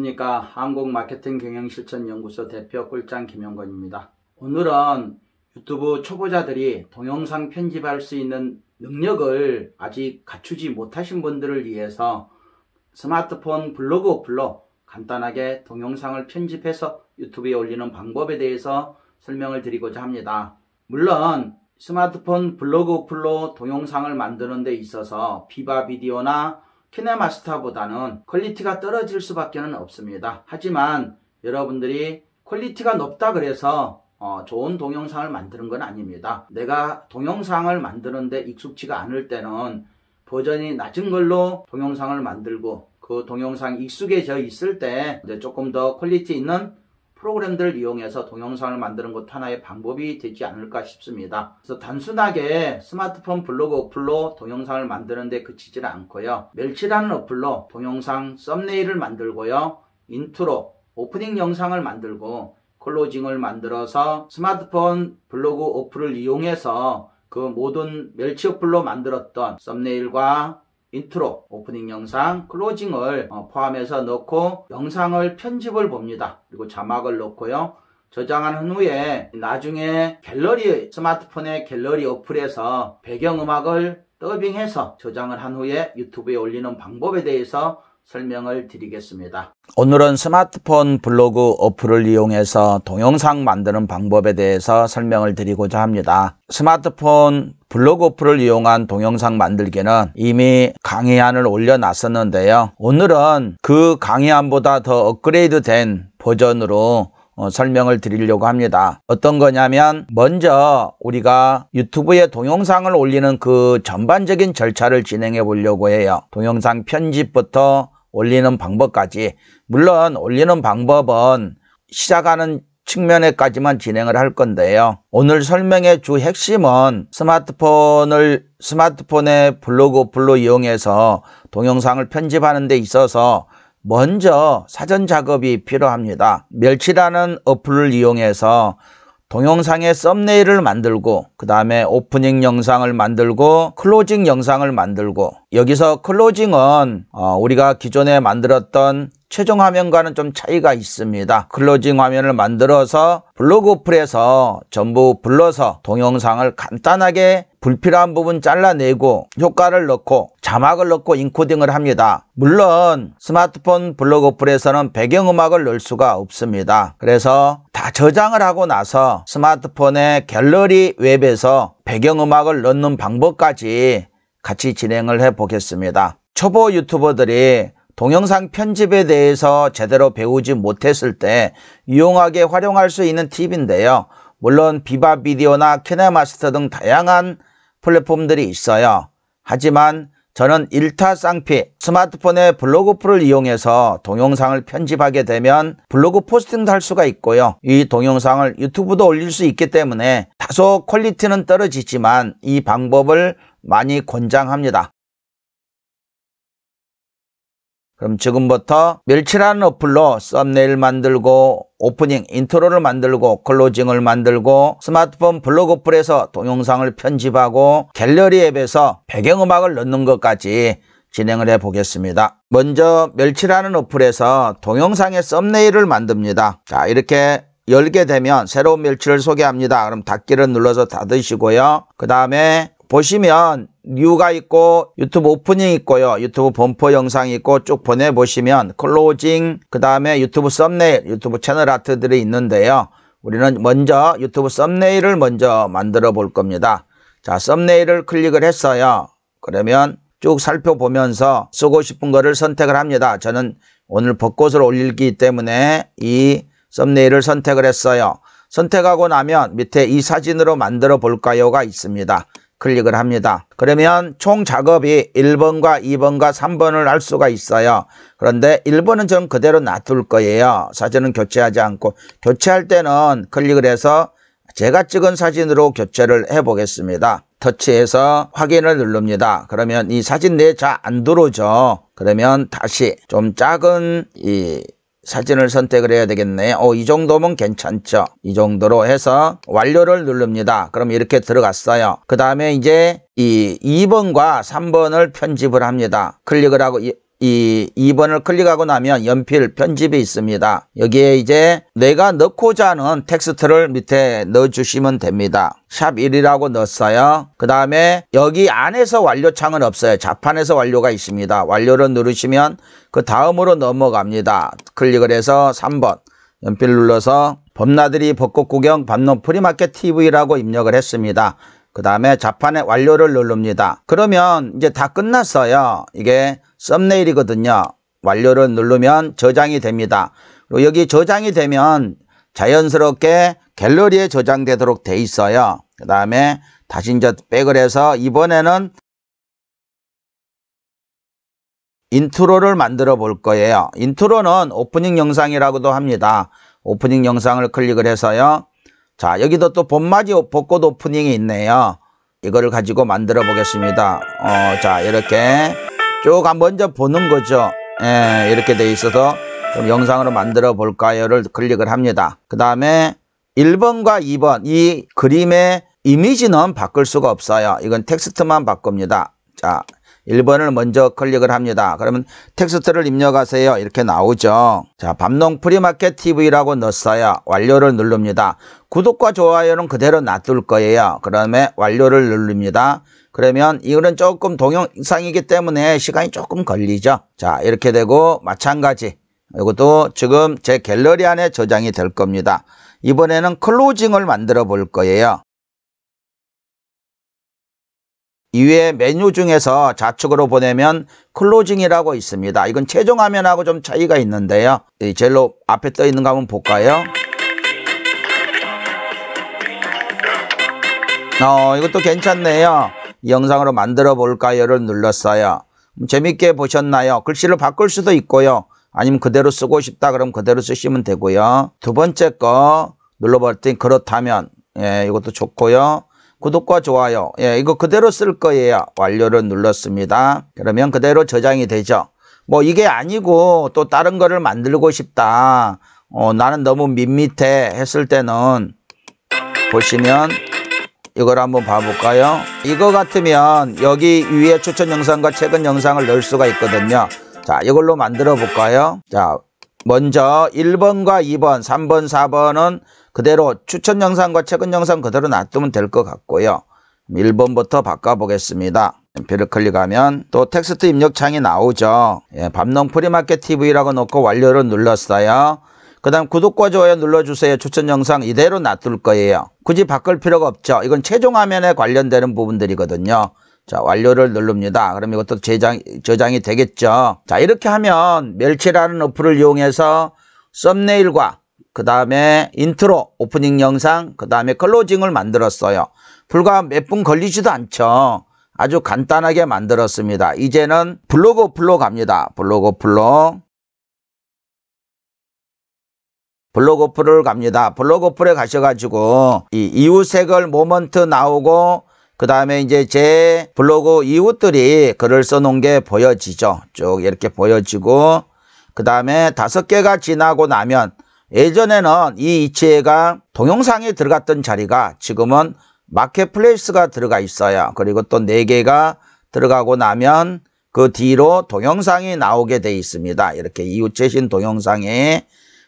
안녕하십니까. 한국마케팅경영실천연구소 대표 꿀장 김용건입니다. 오늘은 유튜브 초보자들이 동영상 편집할 수 있는 능력을 아직 갖추지 못하신 분들을 위해서 스마트폰 블로그 어플로 간단하게 동영상을 편집해서 유튜브에 올리는 방법에 대해서 설명을 드리고자 합니다. 물론 스마트폰 블로그 어플로 동영상을 만드는 데 있어서 비바 비디오나 키네마스터보다는 퀄리티가 떨어질 수밖에 없습니다. 하지만 여러분들이 퀄리티가 높다 그래서 좋은 동영상을 만드는 건 아닙니다. 내가 동영상을 만드는데 익숙치가 않을 때는 버전이 낮은 걸로 동영상을 만들고 그 동영상이 익숙해져 있을 때 이제 조금 더 퀄리티 있는 프로그램들을 이용해서 동영상을 만드는 것도 하나의 방법이 되지 않을까 싶습니다. 그래서 단순하게 스마트폰 블로그 어플로 동영상을 만드는데 그치지는 않고요. 멸치라는 어플로 동영상 썸네일을 만들고요. 인트로, 오프닝 영상을 만들고 클로징을 만들어서 스마트폰 블로그 어플을 이용해서 그 모든 멸치 어플로 만들었던 썸네일과 인트로, 오프닝 영상, 클로징을 포함해서 넣고 영상을 편집을 봅니다. 그리고 자막을 넣고요. 저장한 후에 나중에 갤러리, 스마트폰의 갤러리 어플에서 배경음악을 더빙해서 저장을 한 후에 유튜브에 올리는 방법에 대해서 설명을 드리겠습니다. 오늘은 스마트폰 블로그 어플을 이용해서 동영상 만드는 방법에 대해서 설명을 드리고자 합니다. 스마트폰 블로그 어플을 이용한 동영상 만들기는 이미 강의안을 올려놨었는데요. 오늘은 그 강의안보다 더 업그레이드 된 버전으로 설명을 드리려고 합니다. 어떤 거냐면 먼저 우리가 유튜브에 동영상을 올리는 그 전반적인 절차를 진행해 보려고 해요. 동영상 편집부터 올리는 방법까지. 물론 올리는 방법은 시작하는 측면에까지만 진행을 할 건데요. 오늘 설명의 주 핵심은 스마트폰의 블로그 어플로 이용해서 동영상을 편집하는 데 있어서 먼저 사전 작업이 필요합니다. 멸치라는 어플을 이용해서 동영상의 썸네일을 만들고 그 다음에 오프닝 영상을 만들고 클로징 영상을 만들고, 여기서 클로징은 우리가 기존에 만들었던 최종 화면과는 좀 차이가 있습니다. 클로징 화면을 만들어서 블로그 어플에서 전부 불러서 동영상을 간단하게 불필요한 부분 잘라내고 효과를 넣고 자막을 넣고 인코딩을 합니다. 물론 스마트폰 블로그 어플에서는 배경음악을 넣을 수가 없습니다. 그래서 다 저장을 하고 나서 스마트폰의 갤러리 웹에서 배경음악을 넣는 방법까지 같이 진행을 해 보겠습니다. 초보 유튜버들이 동영상 편집에 대해서 제대로 배우지 못했을 때 유용하게 활용할 수 있는 팁인데요. 물론 비바 비디오나 키네마스터 등 다양한 플랫폼들이 있어요. 하지만 저는 일타쌍피 스마트폰의 블로그 어플을 이용해서 동영상을 편집하게 되면 블로그 포스팅도 할 수가 있고요. 이 동영상을 유튜브도 올릴 수 있기 때문에 다소 퀄리티는 떨어지지만 이 방법을 많이 권장합니다. 그럼 지금부터 멸치라는 어플로 썸네일 만들고 오프닝, 인트로를 만들고 클로징을 만들고 스마트폰 블로그 어플에서 동영상을 편집하고 갤러리 앱에서 배경음악을 넣는 것까지 진행을 해 보겠습니다. 먼저 멸치라는 어플에서 동영상의 썸네일을 만듭니다. 자, 이렇게 열게 되면 새로운 멸치를 소개합니다. 그럼 닫기를 눌러서 닫으시고요. 그 다음에 보시면 뉴가 있고 유튜브 오프닝 있고요. 유튜브 범퍼 영상이 있고 쭉 보내보시면 클로징, 그 다음에 유튜브 썸네일, 유튜브 채널 아트들이 있는데요. 우리는 먼저 유튜브 썸네일을 먼저 만들어 볼 겁니다. 자, 썸네일을 클릭을 했어요. 그러면 쭉 살펴보면서 쓰고 싶은 거를 선택을 합니다. 저는 오늘 벚꽃을 올리기 때문에 이 썸네일을 선택을 했어요. 선택하고 나면 밑에 이 사진으로 만들어 볼까요가 있습니다. 클릭을 합니다. 그러면 총 작업이 1번과 2번과 3번을 할 수가 있어요. 그런데 1번은 전 그대로 놔둘 거예요. 사진은 교체하지 않고. 교체할 때는 클릭을 해서 제가 찍은 사진으로 교체를 해 보겠습니다. 터치해서 확인을 누릅니다. 그러면 이 사진 내에 잘 안 들어오죠. 그러면 다시 좀 작은 이 사진을 선택을 해야 되겠네요. 이 정도면 괜찮죠. 이 정도로 해서 완료를 누릅니다. 그럼 이렇게 들어갔어요. 그 다음에 이제 이 2번과 3번을 편집을 합니다. 클릭을 하고 이 2번을 클릭하고 나면 연필 편집이 있습니다. 여기에 이제 내가 넣고자 하는 텍스트를 밑에 넣어주시면 됩니다. 샵 1이라고 넣었어요. 그 다음에 여기 안에서 완료창은 없어요. 자판에서 완료가 있습니다. 완료를 누르시면 그 다음으로 넘어갑니다. 클릭을 해서 3번 연필 눌러서 범나들이 벚꽃 구경 밤농 프리마켓 TV라고 입력을 했습니다. 그 다음에 자판에 완료를 누릅니다. 그러면 이제 다 끝났어요. 이게 썸네일이거든요. 완료를 누르면 저장이 됩니다. 그리고 여기 저장이 되면 자연스럽게 갤러리에 저장되도록 돼 있어요. 그 다음에 다시 이제 백을 해서 이번에는 인트로를 만들어 볼 거예요. 인트로는 오프닝 영상이라고도 합니다. 오프닝 영상을 클릭을 해서요. 자, 여기도 또 봄맞이 벚꽃 오프닝이 있네요. 이거를 가지고 만들어 보겠습니다. 자, 이렇게 쭉 먼저 보는 거죠. 예, 이렇게 돼 있어서 그럼 영상으로 만들어 볼까요를 클릭을 합니다. 그 다음에 1번과 2번 이 그림의 이미지는 바꿀 수가 없어요. 이건 텍스트만 바꿉니다. 자, 1번을 먼저 클릭을 합니다. 그러면 텍스트를 입력하세요. 이렇게 나오죠. 자, 밤농 프리마켓 TV라고 넣었어요. 완료를 누릅니다. 구독과 좋아요는 그대로 놔둘 거예요. 그다음에 완료를 누릅니다. 그러면 이거는 조금 동영상이기 때문에 시간이 조금 걸리죠. 자, 이렇게 되고 마찬가지. 이것도 지금 제 갤러리 안에 저장이 될 겁니다. 이번에는 클로징을 만들어 볼 거예요. 이외에 메뉴 중에서 좌측으로 보내면 클로징이라고 있습니다. 이건 최종 화면하고 좀 차이가 있는데요. 제일 앞에 떠 있는 거 한번 볼까요? 이것도 괜찮네요. 이 영상으로 만들어 볼까요를 눌렀어요. 재밌게 보셨나요? 글씨를 바꿀 수도 있고요. 아니면 그대로 쓰고 싶다 그럼 그대로 쓰시면 되고요. 두 번째 거 눌러봤더니 그렇다면 이것도 좋고요. 구독과 좋아요. 이거 그대로 쓸 거예요. 완료를 눌렀습니다. 그러면 그대로 저장이 되죠. 뭐 이게 아니고 또 다른 거를 만들고 싶다. 나는 너무 밋밋해 했을 때는 보시면 이걸 한번 봐볼까요? 이거 같으면 여기 위에 추천 영상과 최근 영상을 넣을 수가 있거든요. 자, 이걸로 만들어 볼까요? 자, 먼저 1번과 2번, 3번, 4번은 그대로 추천 영상과 최근 영상 그대로 놔두면 될 것 같고요. 1번부터 바꿔보겠습니다. 연필을 클릭하면 또 텍스트 입력 창이 나오죠. 밤농 프리마켓 TV라고 놓고 완료를 눌렀어요. 그 다음 구독과 좋아요 눌러주세요. 추천 영상 이대로 놔둘 거예요. 굳이 바꿀 필요가 없죠. 이건 최종 화면에 관련되는 부분들이거든요. 자, 완료를 누릅니다. 그럼 이것도 저장이 되겠죠. 자, 이렇게 하면 멸치라는 어플을 이용해서 썸네일과 그 다음에 인트로, 오프닝 영상, 그 다음에 클로징을 만들었어요. 불과 몇 분 걸리지도 않죠. 아주 간단하게 만들었습니다. 이제는 블로그 어플로 갑니다. 블로그 어플로. 블로그 어플을 갑니다. 블로그 어플에 가셔가지고 이 이웃색을 모먼트 나오고 그 다음에 이제 제 블로그 이웃들이 글을 써놓은 게 보여지죠. 쭉 이렇게 보여지고 그 다음에 5개가 지나고 나면 예전에는 이 이치에가 동영상에 들어갔던 자리가 지금은 마켓플레이스가 들어가 있어요. 그리고 또 4개가 들어가고 나면 그 뒤로 동영상이 나오게 돼 있습니다. 이렇게 이웃 최신 동영상이.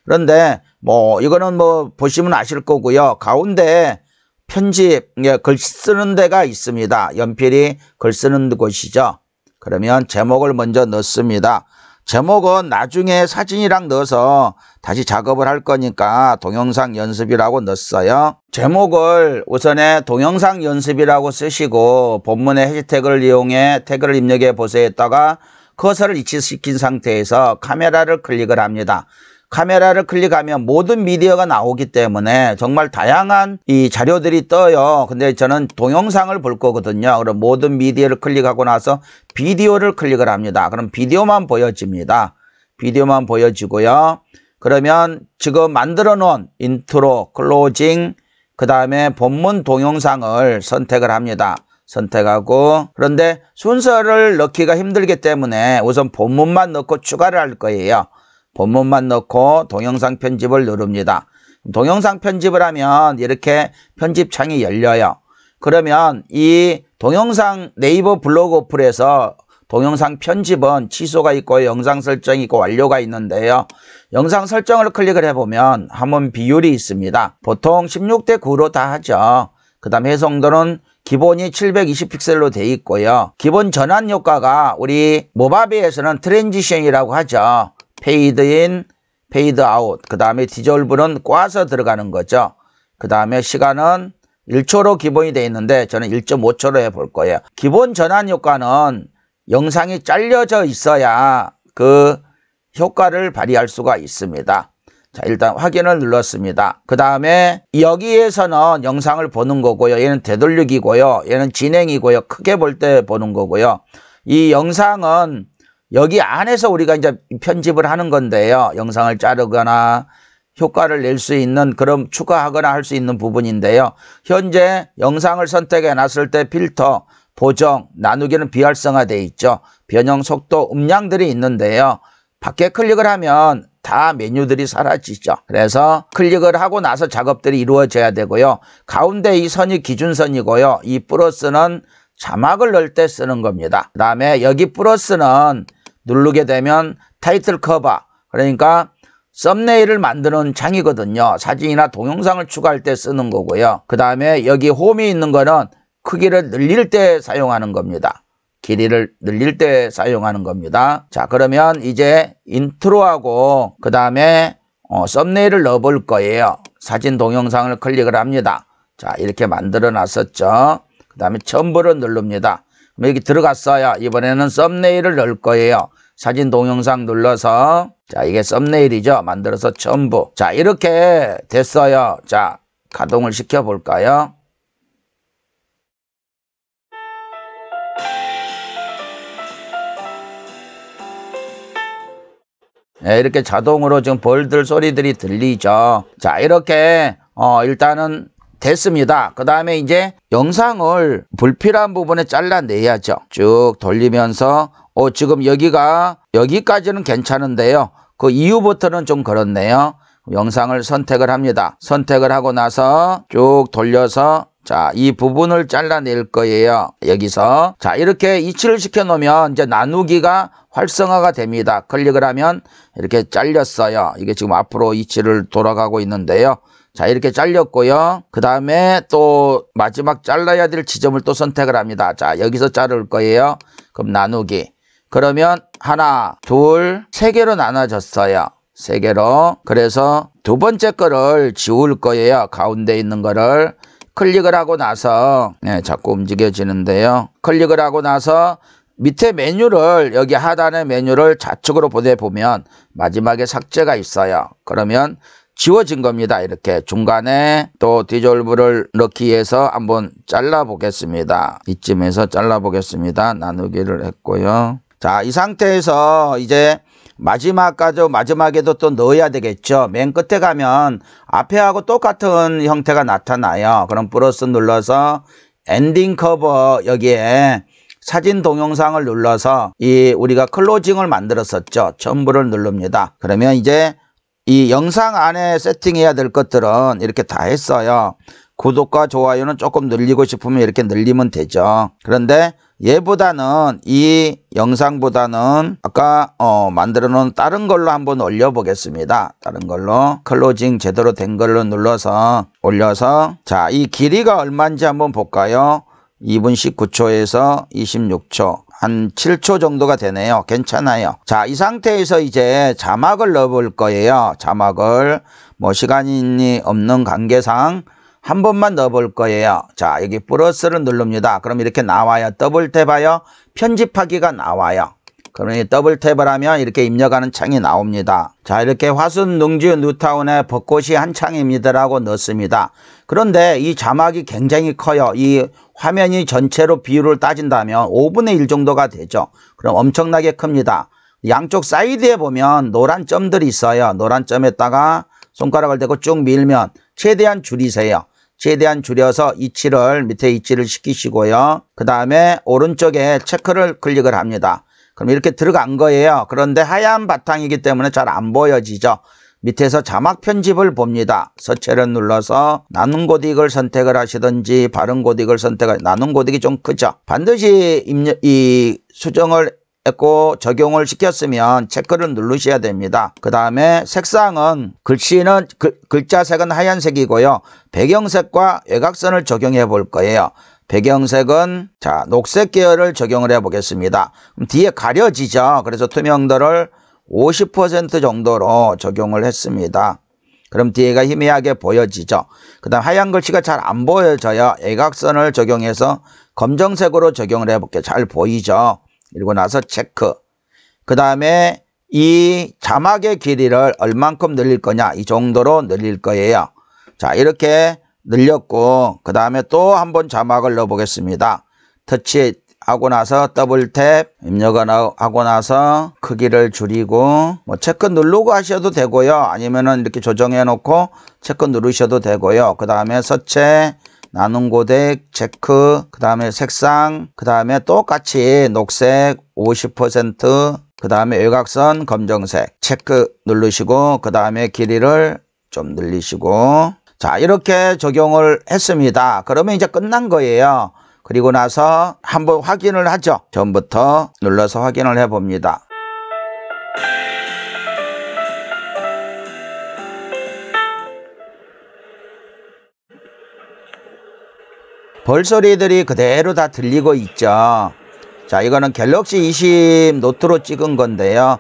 그런데 뭐 이거는 뭐 보시면 아실 거고요. 가운데 편집, 글 쓰는 데가 있습니다. 연필이 글 쓰는 곳이죠. 그러면 제목을 먼저 넣습니다. 제목은 나중에 사진이랑 넣어서 다시 작업을 할 거니까 동영상 연습이라고 넣었어요. 제목을 우선에 동영상 연습이라고 쓰시고 본문의 해시태그를 이용해 태그를 입력해 보세요 했다가 커서를 위치시킨 상태에서 카메라를 클릭을 합니다. 카메라를 클릭하면 모든 미디어가 나오기 때문에 정말 다양한 이 자료들이 떠요. 근데 저는 동영상을 볼 거거든요. 그럼 모든 미디어를 클릭하고 나서 비디오를 클릭을 합니다. 그럼 비디오만 보여집니다. 비디오만 보여지고요. 그러면 지금 만들어 놓은 인트로, 클로징, 그 다음에 본문 동영상을 선택을 합니다. 선택하고 그런데 순서를 넣기가 힘들기 때문에 우선 본문만 넣고 추가를 할 거예요. 본문만 넣고 동영상 편집을 누릅니다. 동영상 편집을 하면 이렇게 편집창이 열려요. 그러면 이 동영상 네이버 블로그 어플에서 동영상 편집은 취소가 있고 영상 설정이 있고 완료가 있는데요. 영상 설정을 클릭을 해보면 화면 비율이 있습니다. 보통 16대 9로 다 하죠. 그 다음 해상도는 기본이 720픽셀로 되어 있고요. 기본 전환 효과가 우리 모바비에서는 트랜지션이라고 하죠. 페이드 인, 페이드 아웃. 그 다음에 디졸브는 꽈서 들어가는 거죠. 그 다음에 시간은 1초로 기본이 되어 있는데 저는 1.5초로 해볼 거예요. 기본 전환 효과는 영상이 잘려져 있어야 그 효과를 발휘할 수가 있습니다. 자, 일단 확인을 눌렀습니다. 그 다음에 여기에서는 영상을 보는 거고요. 얘는 되돌리기고요. 얘는 진행이고요. 크게 볼 때 보는 거고요. 이 영상은 여기 안에서 우리가 이제 편집을 하는 건데요. 영상을 자르거나 효과를 낼 수 있는 그런 추가하거나 할 수 있는 부분인데요. 현재 영상을 선택해 놨을 때 필터, 보정, 나누기는 비활성화되어 있죠. 변형 속도, 음량들이 있는데요. 밖에 클릭을 하면 다 메뉴들이 사라지죠. 그래서 클릭을 하고 나서 작업들이 이루어져야 되고요. 가운데 이 선이 기준선이고요. 이 플러스는 자막을 넣을 때 쓰는 겁니다. 그 다음에 여기 플러스는 누르게 되면 타이틀 커버, 그러니까 썸네일을 만드는 창이거든요. 사진이나 동영상을 추가할 때 쓰는 거고요. 그 다음에 여기 홈이 있는 거는 크기를 늘릴 때 사용하는 겁니다. 길이를 늘릴 때 사용하는 겁니다. 자, 그러면 이제 인트로하고 그 다음에 썸네일을 넣어 볼 거예요. 사진 동영상을 클릭을 합니다. 자, 이렇게 만들어 놨었죠. 그 다음에 첨부를 누릅니다. 그럼 여기 들어갔어요. 이번에는 썸네일을 넣을 거예요. 사진 동영상 눌러서, 자, 이게 썸네일이죠. 만들어서 첨부. 자, 이렇게 됐어요. 자, 가동을 시켜 볼까요? 네, 이렇게 자동으로 지금 벌들 소리들이 들리죠. 자, 이렇게 일단은 됐습니다. 그 다음에 이제 영상을 불필요한 부분에 잘라내야죠. 쭉 돌리면서 지금 여기까지는 괜찮은데요. 그 이후부터는 좀 그렇네요. 영상을 선택을 합니다. 선택을 하고 나서 쭉 돌려서 자, 이 부분을 잘라낼 거예요. 여기서. 자, 이렇게 이치를 시켜 놓으면 이제 나누기가 활성화가 됩니다. 클릭을 하면 이렇게 잘렸어요. 이게 지금 앞으로 이치를 돌아가고 있는데요. 자, 이렇게 잘렸고요. 그 다음에 또 마지막 잘라야 될 지점을 또 선택을 합니다. 자, 여기서 자를 거예요. 그럼 나누기. 그러면 하나, 둘, 세 개로 나눠졌어요. 세 개로. 그래서 두 번째 거를 지울 거예요. 가운데 있는 거를. 클릭을 하고 나서 자꾸 움직여지는데요. 클릭을 하고 나서 밑에 메뉴를 여기 하단의 메뉴를 좌측으로 보내보면 마지막에 삭제가 있어요. 그러면 지워진 겁니다. 이렇게 중간에 또 디졸브를 넣기 위해서 한번 잘라 보겠습니다. 이쯤에서 잘라 보겠습니다. 나누기를 했고요. 자, 이 상태에서 이제 마지막에도 또 넣어야 되겠죠. 맨 끝에 가면 앞에하고 똑같은 형태가 나타나요. 그럼 플러스 눌러서 엔딩 커버 여기에 사진 동영상을 눌러서 우리가 클로징을 만들었었죠. 첨부를 누릅니다. 그러면 이제 이 영상 안에 세팅해야 될 것들은 이렇게 다 했어요. 구독과 좋아요는 조금 늘리고 싶으면 이렇게 늘리면 되죠. 그런데 얘보다는 이 영상보다는 아까 만들어 놓은 다른 걸로 한번 올려 보겠습니다. 다른 걸로 클로징 제대로 된 걸로 눌러서 올려서 자, 이 길이가 얼마인지 한번 볼까요? 2분 19초에서 26초 한 7초 정도가 되네요. 괜찮아요. 자, 이 상태에서 이제 자막을 넣어 볼 거예요. 자막을 뭐 시간이 없는 관계상 한 번만 넣어 볼 거예요. 자, 여기 플러스를 누릅니다. 그럼 이렇게 나와요. 더블 탭하여 편집하기가 나와요. 그러니 더블 탭을 하면 이렇게 입력하는 창이 나옵니다. 자, 이렇게 화순 능주 뉴타운의 벚꽃이 한 창입니다라고 넣습니다. 그런데 이 자막이 굉장히 커요. 이 화면이 전체로 비율을 따진다면 5분의 1 정도가 되죠. 그럼 엄청나게 큽니다. 양쪽 사이드에 보면 노란 점들이 있어요. 노란 점에다가 손가락을 대고 쭉 밀면 최대한 줄이세요. 최대한 줄여서 밑에 이치를 시키시고요. 그 다음에 오른쪽에 체크를 클릭을 합니다. 그럼 이렇게 들어간 거예요. 그런데 하얀 바탕이기 때문에 잘 안 보여지죠. 밑에서 자막 편집을 봅니다. 서체를 눌러서 나눈 고딕을 선택을 하시든지 바른 고딕을 나눈 고딕이 좀 크죠. 반드시 이 수정을 에코 적용을 시켰으면 체크를 누르셔야 됩니다. 그 다음에 색상은 글씨는 글자색은 하얀색이고요. 배경색과 외곽선을 적용해 볼 거예요. 배경색은 자 녹색 계열을 적용을 해 보겠습니다. 그럼 뒤에 가려지죠. 그래서 투명도를 50% 정도로 적용을 했습니다. 그럼 뒤에가 희미하게 보여지죠. 그 다음 하얀 글씨가 잘 안 보여져요. 외곽선을 적용해서 검정색으로 적용을 해볼게요. 잘 보이죠. 그리고 나서 체크. 그 다음에 이 자막의 길이를 얼만큼 늘릴 거냐, 이 정도로 늘릴 거예요. 자, 이렇게 늘렸고 그 다음에 또 한번 자막을 넣어 보겠습니다. 터치하고 나서 더블 탭 입력을 하고 나서 크기를 줄이고 뭐 체크 누르고 하셔도 되고요. 아니면은 이렇게 조정해 놓고 체크 누르셔도 되고요. 그 다음에 서체, 나눔 고딕, 체크, 그 다음에 색상, 그 다음에 똑같이 녹색 50%, 그 다음에 외곽선 검정색 체크 누르시고 그 다음에 길이를 좀 늘리시고 자 이렇게 적용을 했습니다. 그러면 이제 끝난 거예요. 그리고 나서 한번 확인을 하죠. 처음부터 눌러서 확인을 해 봅니다. 벌소리들이 그대로 다 들리고 있죠. 자, 이거는 갤럭시 20 노트로 찍은 건데요.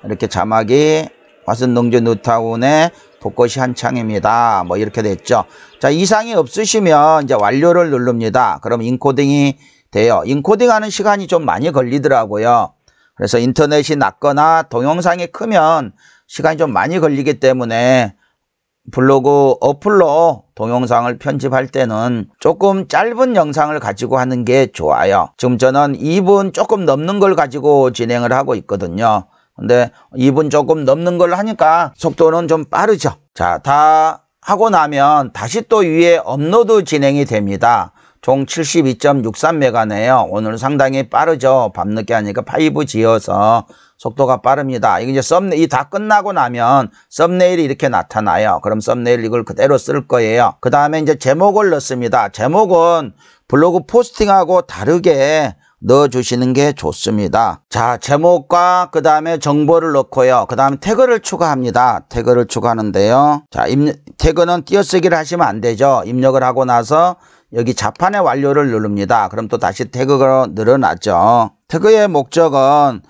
이렇게 자막이 화순동주 뉴타운의 벚꽃이 한창입니다. 뭐 이렇게 됐죠. 자, 이상이 없으시면 이제 완료를 누릅니다. 그럼 인코딩이 돼요. 인코딩 하는 시간이 좀 많이 걸리더라고요. 그래서 인터넷이 낮거나 동영상이 크면 시간이 좀 많이 걸리기 때문에 블로그 어플로 동영상을 편집할 때는 조금 짧은 영상을 가지고 하는 게 좋아요. 지금 저는 2분 조금 넘는 걸 가지고 진행을 하고 있거든요. 근데 2분 조금 넘는 걸 하니까 속도는 좀 빠르죠. 자, 다 하고 나면 다시 또 위에 업로드 진행이 됩니다. 총 72.63메가네요. 오늘 상당히 빠르죠. 밤늦게 하니까 5G여서 속도가 빠릅니다. 이게 이제 썸네일 다 끝나고 나면 썸네일이 이렇게 나타나요. 그럼 썸네일 이걸 그대로 쓸 거예요. 그 다음에 이제 제목을 넣습니다. 제목은 블로그 포스팅하고 다르게 넣어주시는 게 좋습니다. 자, 제목과 그 다음에 정보를 넣고요. 그 다음에 태그를 추가합니다. 태그를 추가하는데요. 자, 태그는 띄어쓰기를 하시면 안 되죠. 입력을 하고 나서 여기 자판의 완료를 누릅니다. 그럼 또 다시 태그가 늘어나죠. 태그의 목적은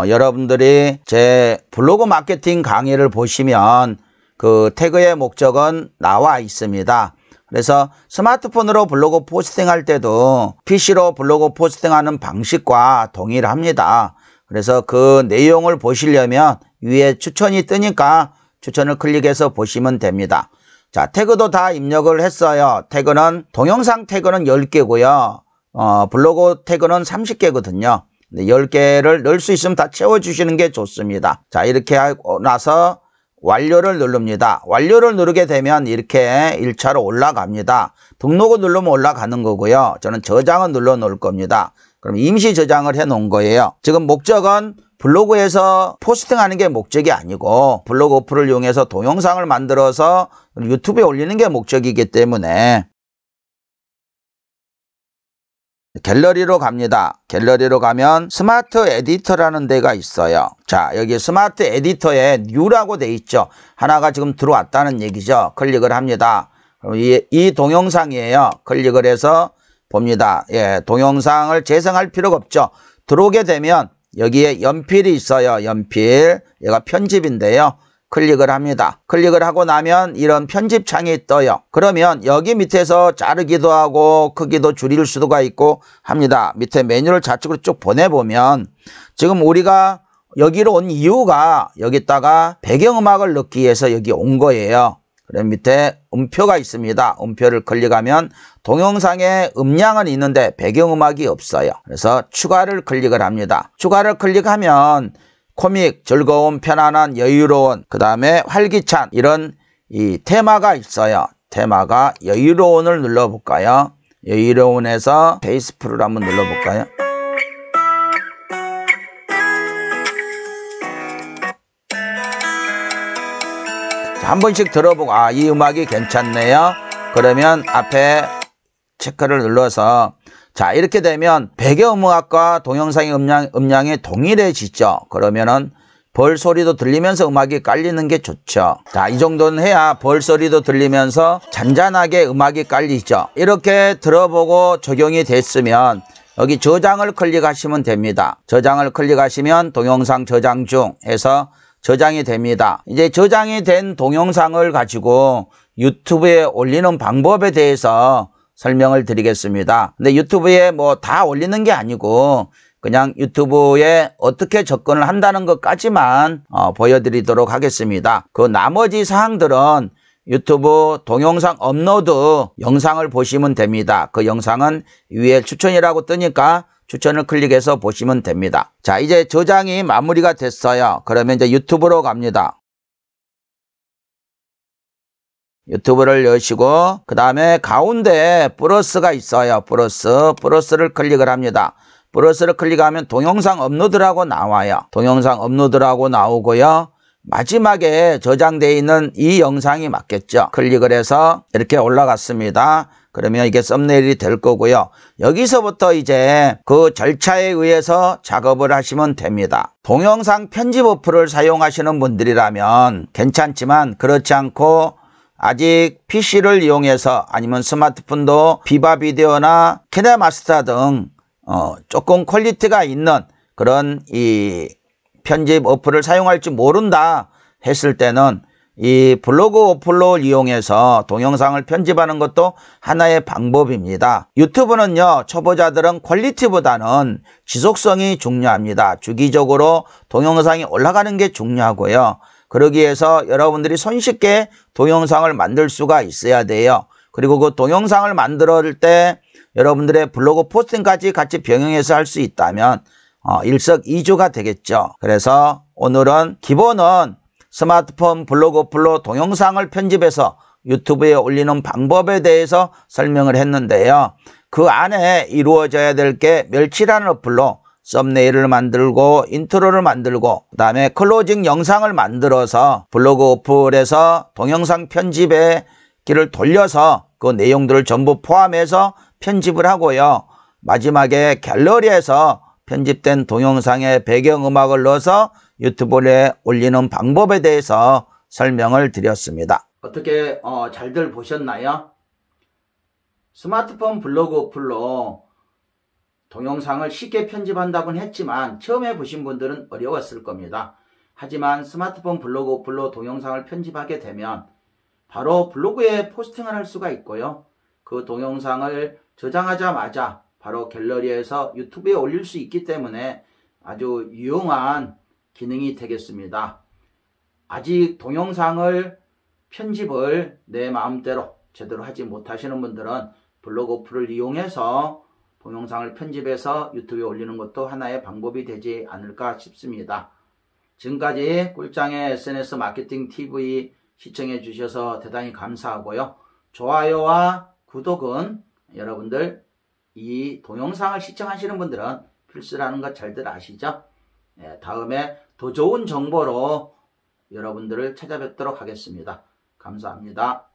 여러분들이 제 블로그 마케팅 강의를 보시면 그 태그의 목적은 나와 있습니다. 그래서 스마트폰으로 블로그 포스팅 할 때도 PC로 블로그 포스팅하는 방식과 동일합니다. 그래서 그 내용을 보시려면 위에 추천이 뜨니까 추천을 클릭해서 보시면 됩니다. 자, 태그도 다 입력을 했어요. 태그는 동영상 태그는 10개고요. 블로그 태그는 30개거든요. 10개를 넣을 수 있으면 다 채워주시는 게 좋습니다. 자, 이렇게 하고 나서 완료를 누릅니다. 완료를 누르게 되면 이렇게 1차로 올라갑니다. 등록을 누르면 올라가는 거고요. 저는 저장을 눌러 놓을 겁니다. 그럼 임시 저장을 해 놓은 거예요. 지금 목적은 블로그에서 포스팅하는 게 목적이 아니고 블로그 어플을 이용해서 동영상을 만들어서 유튜브에 올리는 게 목적이기 때문에 갤러리로 갑니다. 갤러리로 가면 스마트 에디터라는 데가 있어요. 자, 여기 스마트 에디터에 뉴라고 돼 있죠. 하나가 지금 들어왔다는 얘기죠. 클릭을 합니다. 그럼 이 동영상이에요. 클릭을 해서 봅니다. 예, 동영상을 재생할 필요가 없죠. 들어오게 되면 여기에 연필이 있어요. 연필. 얘가 편집인데요. 클릭을 합니다. 클릭을 하고 나면 이런 편집 창이 떠요. 그러면 여기 밑에서 자르기도 하고 크기도 줄일 수가 있고 합니다. 밑에 메뉴를 좌측으로 쭉 보내보면 지금 우리가 여기로 온 이유가 여기다가 배경음악을 넣기 위해서 여기 온 거예요. 그럼 밑에 음표가 있습니다. 음표를 클릭하면 동영상에 음량은 있는데 배경음악이 없어요. 그래서 추가를 클릭을 합니다. 추가를 클릭하면 코믹, 즐거운, 편안한, 여유로운, 그 다음에 활기찬 이런 이 테마가 있어요. 테마가 여유로운을 눌러볼까요? 여유로운에서 베이스풀을 한번 눌러볼까요? 자, 한 번씩 들어보고 아, 이 음악이 괜찮네요. 그러면 앞에 체크를 눌러서 자, 이렇게 되면 배경음악과 동영상의 음량이 동일해지죠. 그러면은 벌 소리도 들리면서 음악이 깔리는 게 좋죠. 자, 이 정도는 해야 벌 소리도 들리면서 잔잔하게 음악이 깔리죠. 이렇게 들어보고 적용이 됐으면 여기 저장을 클릭하시면 됩니다. 저장을 클릭하시면 동영상 저장 중 해서 저장이 됩니다. 이제 저장이 된 동영상을 가지고 유튜브에 올리는 방법에 대해서 설명을 드리겠습니다. 근데 유튜브에 뭐 다 올리는 게 아니고 그냥 유튜브에 어떻게 접근을 한다는 것까지만 보여드리도록 하겠습니다. 그 나머지 사항들은 유튜브 동영상 업로드 영상을 보시면 됩니다. 그 영상은 위에 추천이라고 뜨니까 추천을 클릭해서 보시면 됩니다. 자, 이제 저장이 마무리가 됐어요. 그러면 이제 유튜브로 갑니다. 유튜브를 여시고 그 다음에 가운데 플러스가 있어요. 플러스를 클릭을 합니다. 플러스를 클릭하면 동영상 업로드라고 나와요. 동영상 업로드라고 나오고요. 마지막에 저장되어 있는 이 영상이 맞겠죠. 클릭을 해서 이렇게 올라갔습니다. 그러면 이게 썸네일이 될 거고요. 여기서부터 이제 그 절차에 의해서 작업을 하시면 됩니다. 동영상 편집 어플을 사용하시는 분들이라면 괜찮지만 그렇지 않고 아직 PC를 이용해서 아니면 스마트폰도 비바 비디오나 키네마스터 등 조금 퀄리티가 있는 그런 이 편집 어플을 사용할 줄 모른다 했을 때는 이 블로그 어플로 이용해서 동영상을 편집하는 것도 하나의 방법입니다. 유튜브는요, 초보자들은 퀄리티보다는 지속성이 중요합니다. 주기적으로 동영상이 올라가는 게 중요하고요. 그러기 위해서 여러분들이 손쉽게 동영상을 만들 수가 있어야 돼요. 그리고 그 동영상을 만들 때 여러분들의 블로그 포스팅까지 같이 병행해서 할 수 있다면 일석이조가 되겠죠. 그래서 오늘은 기본은 스마트폰 블로그 어플로 동영상을 편집해서 유튜브에 올리는 방법에 대해서 설명을 했는데요. 그 안에 이루어져야 될 게 멸치라는 어플로 썸네일을 만들고 인트로를 만들고 그 다음에 클로징 영상을 만들어서 블로그 어플에서 동영상 편집의 길을 돌려서 그 내용들을 전부 포함해서 편집을 하고요. 마지막에 갤러리에서 편집된 동영상에 배경음악을 넣어서 유튜브에 올리는 방법에 대해서 설명을 드렸습니다. 어떻게 잘들 보셨나요? 스마트폰 블로그 어플로 동영상을 쉽게 편집한다고는 했지만 처음 해보신 분들은 어려웠을 겁니다. 하지만 스마트폰 블로그 어플로 동영상을 편집하게 되면 바로 블로그에 포스팅을 할 수가 있고요. 그 동영상을 저장하자마자 바로 갤러리에서 유튜브에 올릴 수 있기 때문에 아주 유용한 기능이 되겠습니다. 아직 동영상을 편집을 내 마음대로 제대로 하지 못하시는 분들은 블로그 어플을 이용해서 동영상을 편집해서 유튜브에 올리는 것도 하나의 방법이 되지 않을까 싶습니다. 지금까지 꿀장의 SNS 마케팅 TV 시청해 주셔서 대단히 감사하고요. 좋아요와 구독은 여러분들 이 동영상을 시청하시는 분들은 필수라는 것 잘들 아시죠? 다음에 더 좋은 정보로 여러분들을 찾아뵙도록 하겠습니다. 감사합니다.